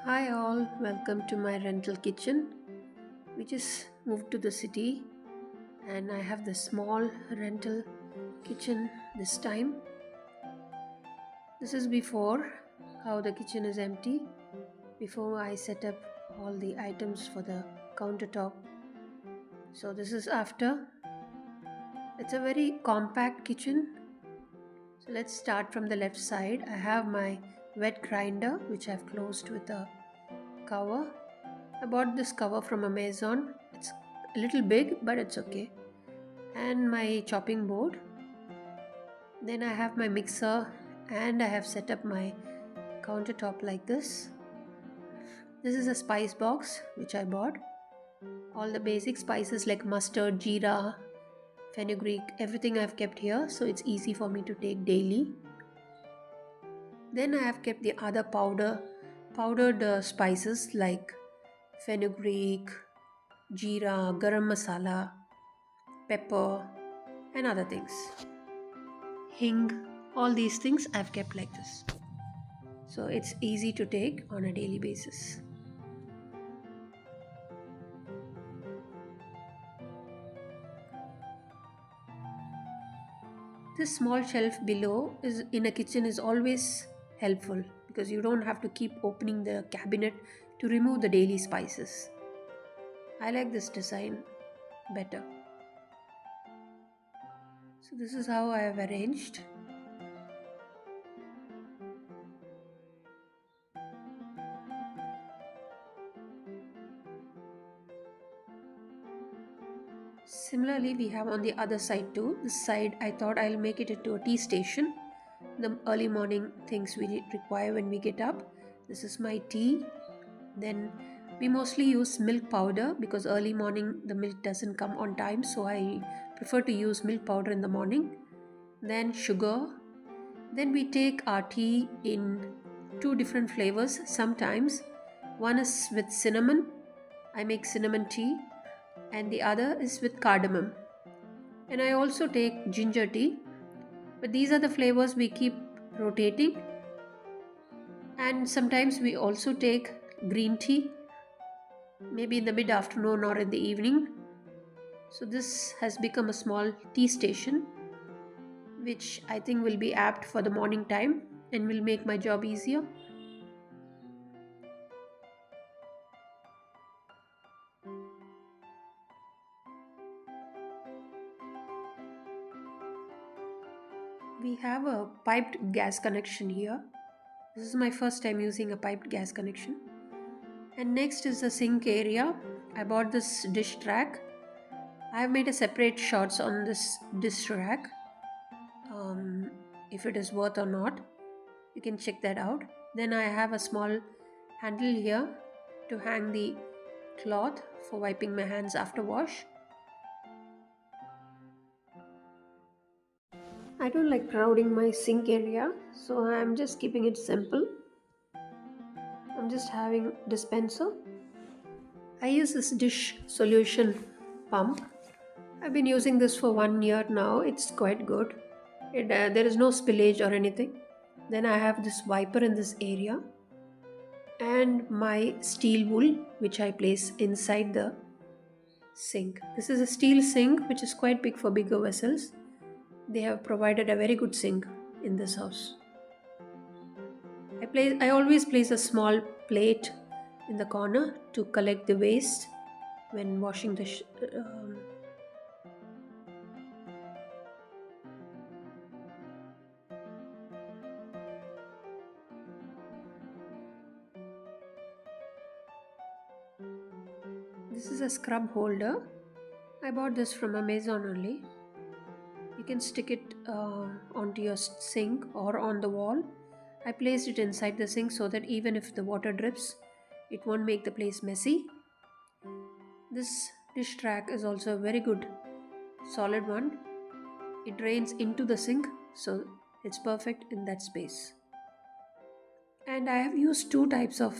Hi all, welcome to my rental kitchen. We just moved to the city and I have the small rental kitchen this time. This is before how the kitchen is empty, before I set up all the items for the countertop. So this is after. It's a very compact kitchen. So let's start from the left side. I have my wet grinder which I've closed with a cover. I bought this cover from Amazon. It's a little big, but it's okay. And my chopping board. Then I have my mixer and I have set up my countertop like this. This is a spice box which I bought. All the basic spices like mustard, jeera, fenugreek, everything I've kept here so it's easy for me to take daily. Then I have kept the other powdered spices like fenugreek, jeera, garam masala, pepper and other things. Hing, all these things I've kept like this. So it's easy to take on a daily basis. This small shelf below is in a kitchen is always helpful because you don't have to keep opening the cabinet to remove the daily spices. I like this design better. So this is how I have arranged. Similarly, we have on the other side too. This side I thought I'll make it into a tea station. The early morning things we require when we get up. This is my tea. Then we mostly use milk powder because early morning the milk doesn't come on time, so I prefer to use milk powder in the morning. Then sugar. Then we take our tea in two different flavors sometimes. One is with cinnamon. I make cinnamon tea and the other is with cardamom. And I also take ginger tea. But these are the flavors we keep rotating. And sometimes we also take green tea, maybe in the mid afternoon or in the evening. So this has become a small tea station, which I think will be apt for the morning time and will make my job easier. We have a piped gas connection here. This is my first time using a piped gas connection. And next is the sink area. I bought this dish rack. I have made a separate shots on this dish rack. If it is worth or not, you can check that out. Then I have a small handle here to hang the cloth for wiping my hands after wash. I don't like crowding my sink area, so I'm just keeping it simple. I'm just having dispenser. I use this dish solution pump. I've been using this for 1 year now. It's quite good. There is no spillage or anything. Then I have this wiper in this area and my steel wool which I place inside the sink. This is a steel sink which is quite big for bigger vessels. They have provided a very good sink in this house. I always place a small plate in the corner to collect the waste when washing the This is a scrub holder. I bought this from Amazon only. You can stick it onto your sink or on the wall. I placed it inside the sink so that even if the water drips, it won't make the place messy. This dish rack is also a very good solid one. It drains into the sink, so it's perfect in that space. And I have used two types of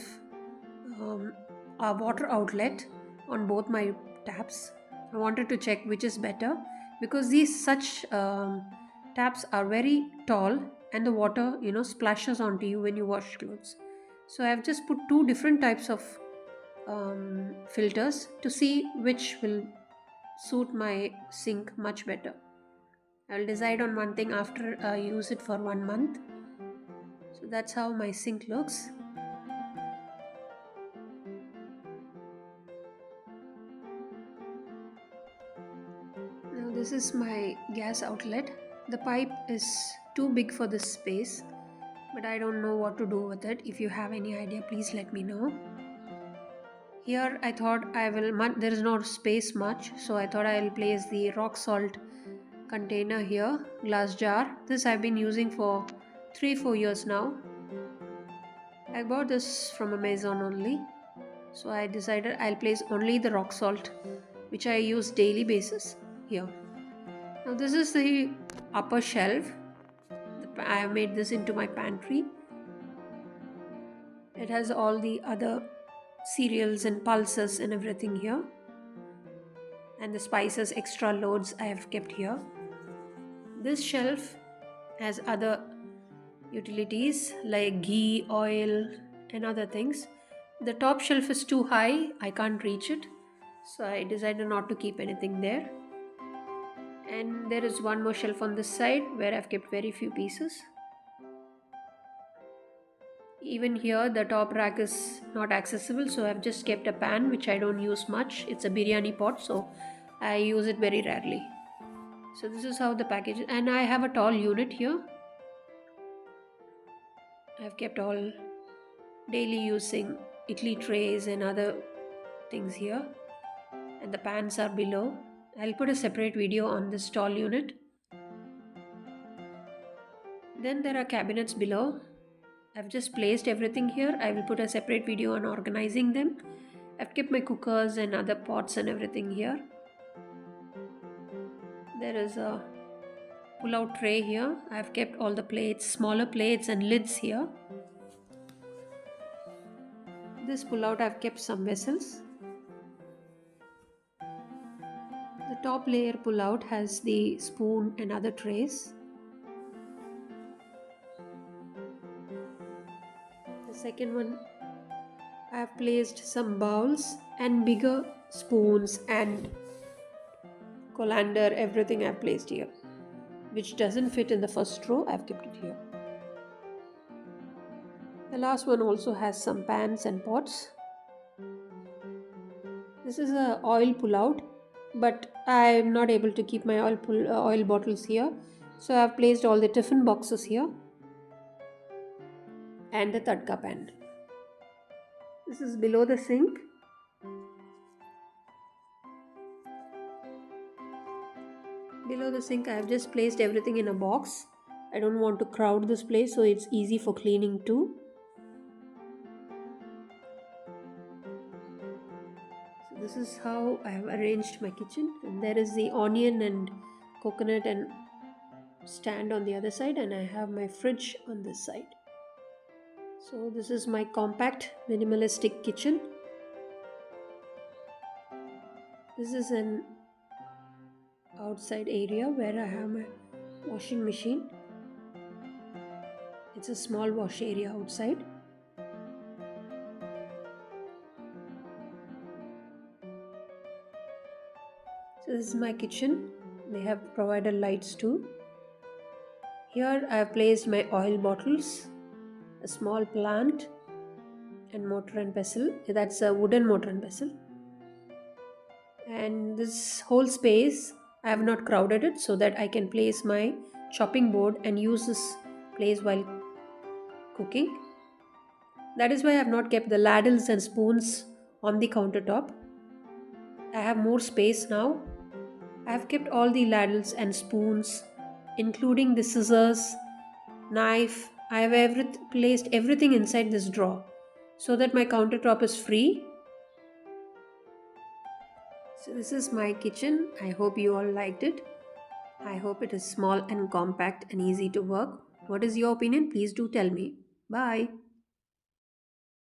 a water outlet on both my taps. I wanted to check which is better because these such taps are very tall and the water splashes onto you when you wash clothes. So I have just put two different types of filters to see which will suit my sink much better. I'll decide on one thing after I use it for 1 month. So that's how my sink looks. Now this is my gas outlet. The pipe is too big for this space, but I don't know what to do with it. If you have any idea, please let me know. Here I thought there is no space much, so I thought I'll place the rock salt container here, glass jar. This I've been using for 3-4 years now. I bought this from Amazon only, so I decided I'll place only the rock salt, which I use daily basis here. Now this is the upper shelf. I have made this into my pantry. It has all the other cereals and pulses and everything here, and the spices, extra loads I have kept here. This shelf has other utilities like ghee, oil and other things. The top shelf is too high, I can't reach it, so I decided not to keep anything there. And there is one more shelf on this side where I've kept very few pieces. Even here the top rack is not accessible, so I've just kept a pan which I don't use much. It's a biryani pot, so I use it very rarely. So this is how the package is. And I have a tall unit here. I've kept all daily using idli trays and other things here, and the pans are below. I'll put a separate video on this tall unit. Then there are cabinets below. I've just placed everything here. I will put a separate video on organizing them. I've kept my cookers and other pots and everything here. There is a pull-out tray here. I've kept all the plates, smaller plates and lids here. This pull-out I've kept some vessels. The top layer pull-out has the spoon and other trays. The second one, I have placed some bowls and bigger spoons and colander, everything I've placed here, which doesn't fit in the first row. I've kept it here. The last one also has some pans and pots. This is a oil pull-out, but I'm not able to keep my oil bottles here, so I've placed all the tiffin boxes here and the tadka pan. This is below the sink. Below the sink I have just placed everything in a box. I don't want to crowd this place, so it's easy for cleaning too. So this is how I have arranged my kitchen, and there is the onion and coconut and stand on the other side, and I have my fridge on this side. So this is my compact minimalistic kitchen. This is an outside area where I have my washing machine. It's a small wash area outside. So this is my kitchen. They have provided lights too. Here I have placed my oil bottles, a small plant and mortar and pestle. That's a wooden mortar and pestle. And this whole space I have not crowded it so that I can place my chopping board and use this place while cooking. That is why I have not kept the ladles and spoons on the countertop. I have more space now. I have kept all the ladles and spoons, including the scissors, knife. I have placed everything inside this drawer so that my countertop is free. So this is my kitchen. I hope you all liked it. I hope it is small and compact and easy to work. What is your opinion? Please do tell me. Bye.